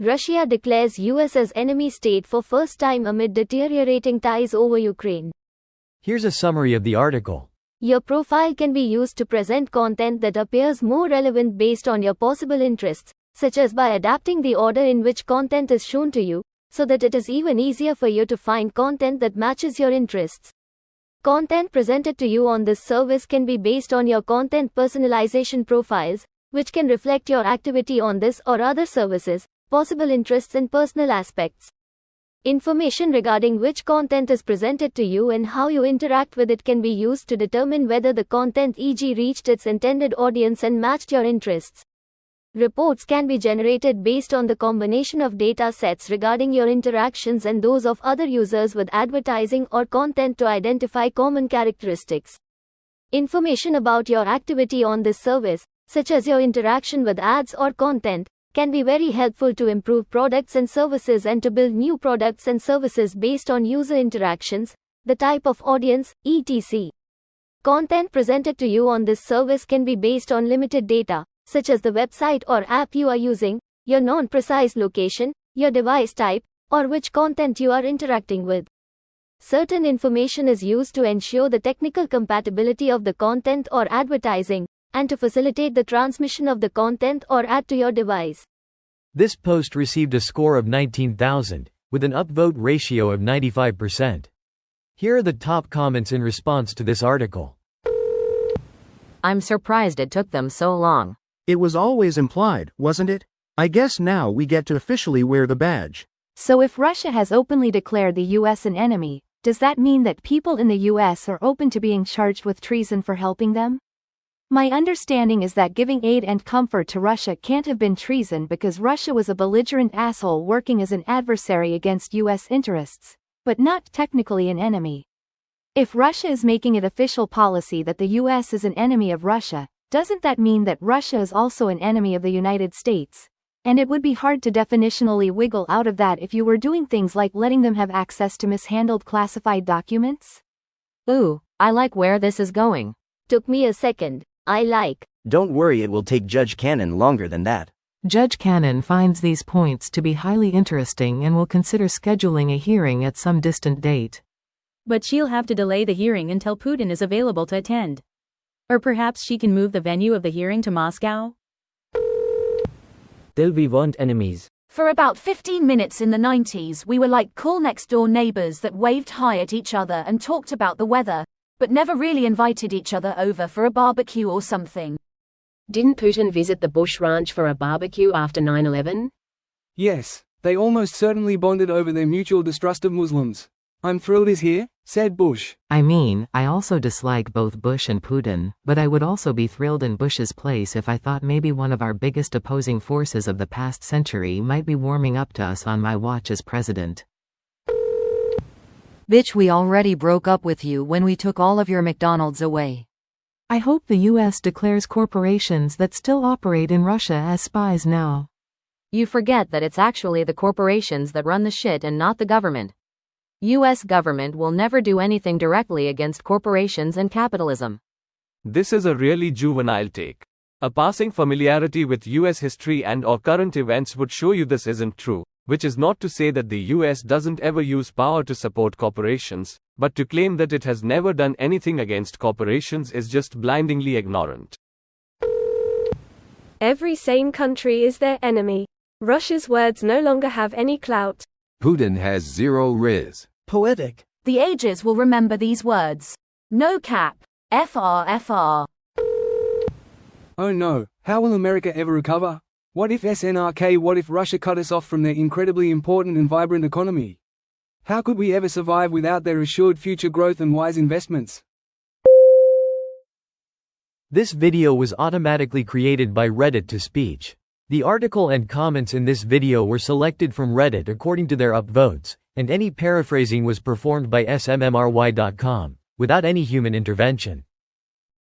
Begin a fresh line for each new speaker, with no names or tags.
Russia declares US as enemy state for first time amid deteriorating ties over Ukraine.
Here's a summary of the article.
Your profile can be used to present content that appears more relevant based on your possible interests, such as by adapting the order in which content is shown to you, so that it is even easier for you to find content that matches your interests. Content presented to you on this service can be based on your content personalization profiles, which can reflect your activity on this or other services, possible interests and personal aspects. Information regarding which content is presented to you and how you interact with it can be used to determine whether the content e.g. reached its intended audience and matched your interests. Reports can be generated based on the combination of data sets regarding your interactions and those of other users with advertising or content to identify common characteristics. Information about your activity on this service, such as your interaction with ads or content, can be very helpful to improve products and services and to build new products and services based on user interactions, the type of audience, etc. Content presented to you on this service can be based on limited data, such as the website or app you are using, your non-precise location, your device type, or which content you are interacting with. Certain information is used to ensure the technical compatibility of the content or advertising, and to facilitate the transmission of the content or ad to your device.
This post received a score of 19,000, with an upvote ratio of 95%. Here are the top comments in response to this article.
I'm surprised it took them so long.
It was always implied, wasn't it? I guess now we get to officially wear the badge.
So if Russia has openly declared the US an enemy, does that mean that people in the US are open to being charged with treason for helping them? My understanding is that giving aid and comfort to Russia can't have been treason because Russia was a belligerent asshole working as an adversary against US interests, but not technically an enemy. If Russia is making it official policy that the US is an enemy of Russia, doesn't that mean that Russia is also an enemy of the United States? And it would be hard to definitionally wiggle out of that if you were doing things like letting them have access to mishandled classified documents?
Ooh, I like where this is going.
Took me a second. I like.
Don't worry, it will take Judge Cannon longer than that.
Judge Cannon finds these points to be highly interesting and will consider scheduling a hearing at some distant date.
But she'll have to delay the hearing until Putin is available to attend. Or perhaps she can move the venue of the hearing to Moscow?
Till we weren't enemies.
For about 15 minutes in the 90s we were like cool next-door neighbors that waved hi at each other and talked about the weather, but never really invited each other over for a barbecue or something.
Didn't Putin visit the Bush ranch for a barbecue after 9/11?
Yes, they almost certainly bonded over their mutual distrust of Muslims. I'm thrilled he's here, said Bush.
I mean, I also dislike both Bush and Putin, but I would also be thrilled in Bush's place if I thought maybe one of our biggest opposing forces of the past century might be warming up to us on my watch as president.
Bitch, we already broke up with you when we took all of your McDonald's away.
I hope the US declares corporations that still operate in Russia as spies now.
You forget that it's actually the corporations that run the shit and not the government. US government will never do anything directly against corporations and capitalism.
This is a really juvenile take. A passing familiarity with US history and/or current events would show you this isn't true, which is not to say that the US doesn't ever use power to support corporations, but to claim that it has never done anything against corporations is just blindingly ignorant.
Every sane country is their enemy. Russia's words no longer have any clout.
Putin has zero riz.
Poetic.
The ages will remember these words. No cap. FR.
Oh no, how will America ever recover? What if SNRK? What if Russia cut us off from their incredibly important and vibrant economy? How could we ever survive without their assured future growth and wise investments?
This video was automatically created by Reddit to speech. The article and comments in this video were selected from Reddit according to their upvotes, and any paraphrasing was performed by smmry.com, without any human intervention.